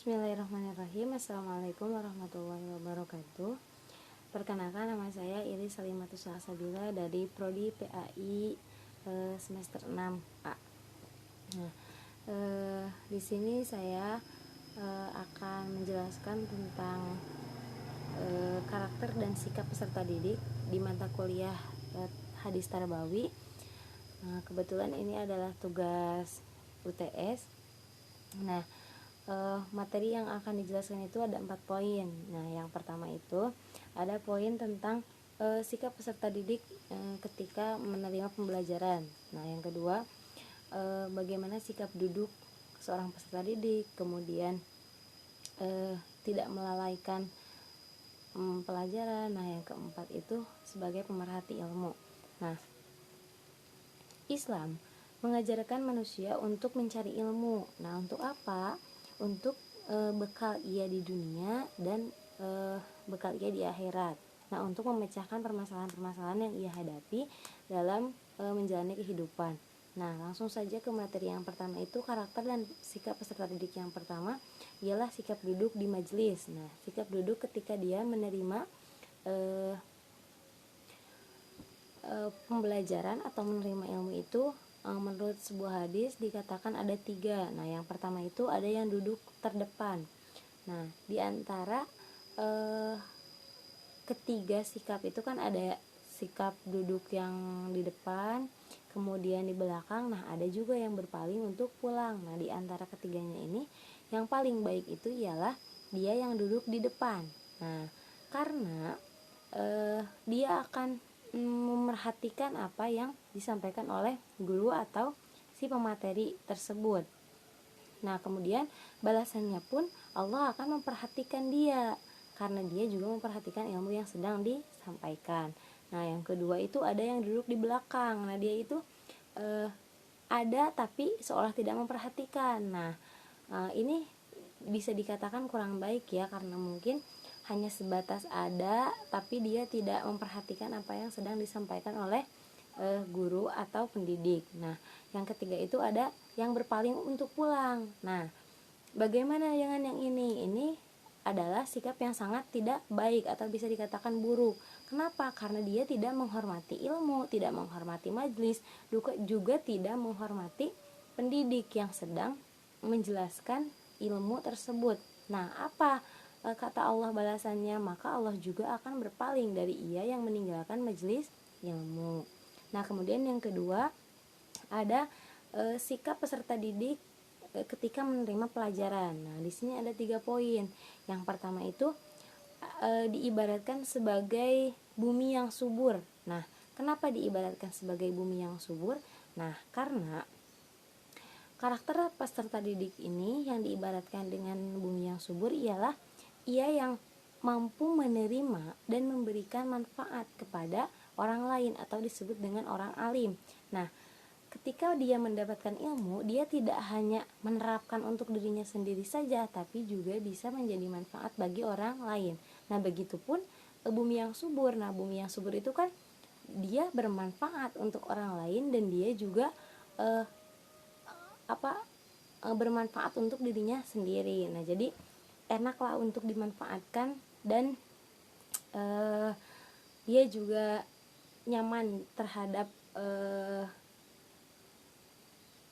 Bismillahirrahmanirrahim. Assalamualaikum warahmatullahi wabarakatuh. Perkenalkan, nama saya Iris Salimatus Salsabila dari Prodi PAI semester 6A. Nah, di sini saya akan menjelaskan tentang karakter dan sikap peserta didik di mata kuliah Hadis Tarbawi. Kebetulan ini adalah tugas UTS. Nah, materi yang akan dijelaskan itu ada 4 poin. Nah, yang pertama itu ada poin tentang sikap peserta didik ketika menerima pembelajaran. Nah, yang kedua bagaimana sikap duduk seorang peserta didik, kemudian tidak melalaikan pelajaran. Nah, yang keempat itu sebagai pemerhati ilmu. Nah, Islam mengajarkan manusia untuk mencari ilmu. Nah, untuk apa? Untuk bekal ia di dunia dan bekal ia di akhirat. Nah, untuk memecahkan permasalahan-permasalahan yang ia hadapi dalam menjalani kehidupan. Nah, langsung saja ke materi yang pertama, itu karakter dan sikap peserta didik. Yang pertama ialah sikap duduk di majelis. Nah, sikap duduk ketika dia menerima pembelajaran atau menerima ilmu itu, menurut sebuah hadis dikatakan ada 3. Nah, yang pertama itu ada yang duduk terdepan. Nah, di antara ketiga sikap itu kan ada sikap duduk yang di depan, kemudian di belakang. Nah, ada juga yang berpaling untuk pulang. Nah, di antara ketiganya ini yang paling baik itu ialah dia yang duduk di depan. Nah, karena dia akan memerhatikan apa yang disampaikan oleh guru atau si pemateri tersebut. Nah, kemudian balasannya pun Allah akan memperhatikan dia, karena dia juga memperhatikan ilmu yang sedang disampaikan. Nah, yang kedua itu ada yang duduk di belakang. Nah, dia itu ada tapi seolah tidak memperhatikan. Nah, ini bisa dikatakan kurang baik ya, karena mungkin hanya sebatas ada tapi dia tidak memperhatikan apa yang sedang disampaikan oleh guru atau pendidik. Nah, yang ketiga itu ada yang berpaling untuk pulang. Nah, bagaimana dengan yang ini? Ini adalah sikap yang sangat tidak baik atau bisa dikatakan buruk. Kenapa? Karena dia tidak menghormati ilmu, tidak menghormati majelis, juga tidak menghormati pendidik yang sedang menjelaskan ilmu tersebut. Nah, apa kata Allah balasannya? Maka Allah juga akan berpaling dari ia yang meninggalkan majelis ilmu. Nah, kemudian yang kedua ada sikap peserta didik ketika menerima pelajaran. Nah, di sini ada 3 poin. Yang pertama itu diibaratkan sebagai bumi yang subur. Nah, kenapa diibaratkan sebagai bumi yang subur? Nah, karena karakter peserta didik ini yang diibaratkan dengan bumi yang subur ialah ia yang mampu menerima dan memberikan manfaat kepada orang lain atau disebut dengan orang alim. Nah, ketika dia mendapatkan ilmu, dia tidak hanya menerapkan untuk dirinya sendiri saja, tapi juga bisa menjadi manfaat bagi orang lain. Nah, begitupun bumi yang subur. Nah, bumi yang subur itu kan dia bermanfaat untuk orang lain dan dia juga bermanfaat untuk dirinya sendiri. Nah, jadi enaklah untuk dimanfaatkan dan dia juga nyaman terhadap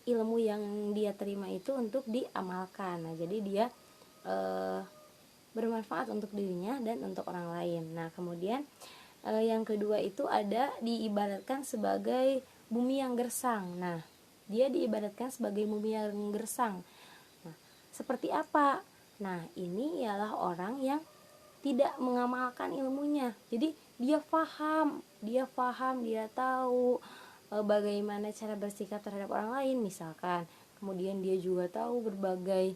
ilmu yang dia terima itu untuk diamalkan. Nah, jadi dia bermanfaat untuk dirinya dan untuk orang lain. Nah, kemudian yang kedua itu ada diibaratkan sebagai bumi yang gersang. Nah, dia diibaratkan sebagai bumi yang gersang. Nah, seperti apa? Nah, ini ialah orang yang tidak mengamalkan ilmunya. Jadi dia paham, dia tahu bagaimana cara bersikap terhadap orang lain misalkan. Kemudian dia juga tahu berbagai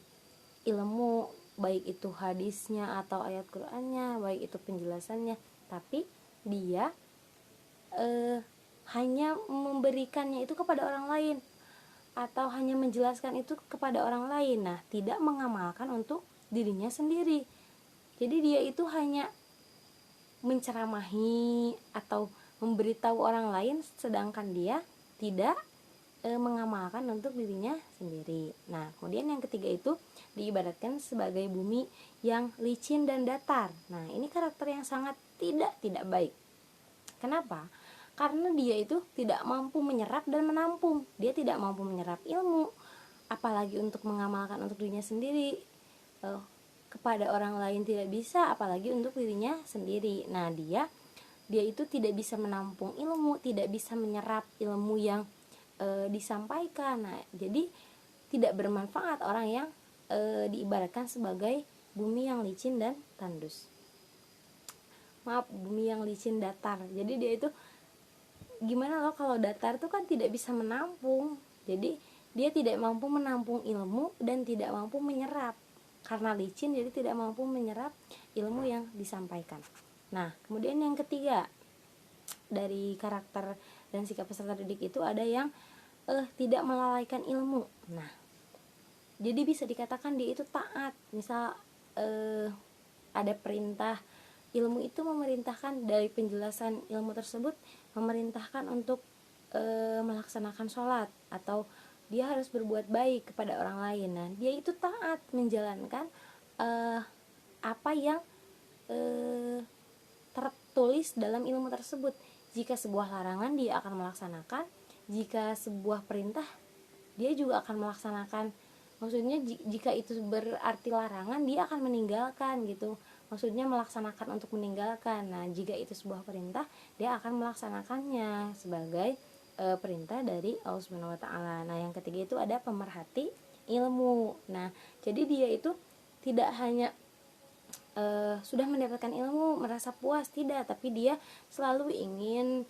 ilmu, baik itu hadisnya atau ayat Qur'annya, baik itu penjelasannya, tapi dia hanya memberikannya itu kepada orang lain atau hanya menjelaskan itu kepada orang lain. Nah, tidak mengamalkan untuk dirinya sendiri. Jadi dia itu hanya menceramahi atau memberitahu orang lain, sedangkan dia tidak mengamalkan untuk dirinya sendiri. Nah, kemudian yang ketiga itu diibaratkan sebagai bumi yang licin dan datar. Nah, ini karakter yang sangat tidak baik. Kenapa? Karena dia itu tidak mampu menyerap dan menampung. Dia tidak mampu menyerap ilmu, apalagi untuk mengamalkan untuk dirinya sendiri. Kepada orang lain tidak bisa, apalagi untuk dirinya sendiri. Nah, dia itu tidak bisa menampung ilmu, tidak bisa menyerap ilmu yang disampaikan. Nah, jadi tidak bermanfaat orang yang diibaratkan sebagai bumi yang licin dan tandus. Maaf, bumi yang licin datar. Jadi dia itu gimana loh, kalau datar tuh kan tidak bisa menampung. Jadi dia tidak mampu menampung ilmu dan tidak mampu menyerap. Karena licin jadi tidak mampu menyerap ilmu yang disampaikan. Nah, kemudian yang ketiga dari karakter dan sikap peserta didik itu ada yang tidak melalaikan ilmu. Nah, jadi bisa dikatakan dia itu taat. Misal ada perintah ilmu itu memerintahkan, dari penjelasan ilmu tersebut memerintahkan untuk melaksanakan sholat, atau dia harus berbuat baik kepada orang lain. Nah, dia itu taat menjalankan apa yang tertulis dalam ilmu tersebut. Jika sebuah larangan dia akan melaksanakan, jika sebuah perintah dia juga akan melaksanakan. Maksudnya jika itu berarti larangan, dia akan meninggalkan gitu. Maksudnya melaksanakan untuk meninggalkan. Nah, jika itu sebuah perintah, dia akan melaksanakannya sebagai perintah dari Allah Subhanahu wa taala. Nah, yang ketiga itu ada pemerhati ilmu. Nah, jadi dia itu tidak hanya sudah mendapatkan ilmu merasa puas, tidak, tapi dia selalu ingin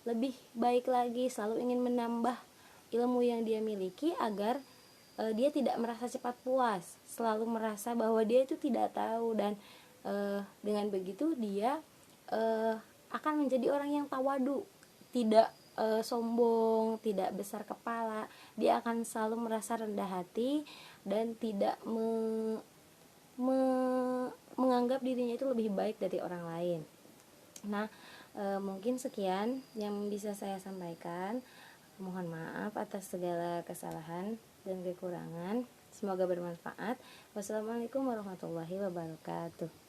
lebih baik lagi, selalu ingin menambah ilmu yang dia miliki agar dia tidak merasa cepat puas, selalu merasa bahwa dia itu tidak tahu. Dan dengan begitu dia akan menjadi orang yang tawadu, tidak sombong, tidak besar kepala. Dia akan selalu merasa rendah hati dan tidak menganggap dirinya itu lebih baik dari orang lain. Nah, mungkin sekian yang bisa saya sampaikan. Mohon maaf atas segala kesalahan dan kekurangan. Semoga bermanfaat. Wassalamualaikum warahmatullahi wabarakatuh.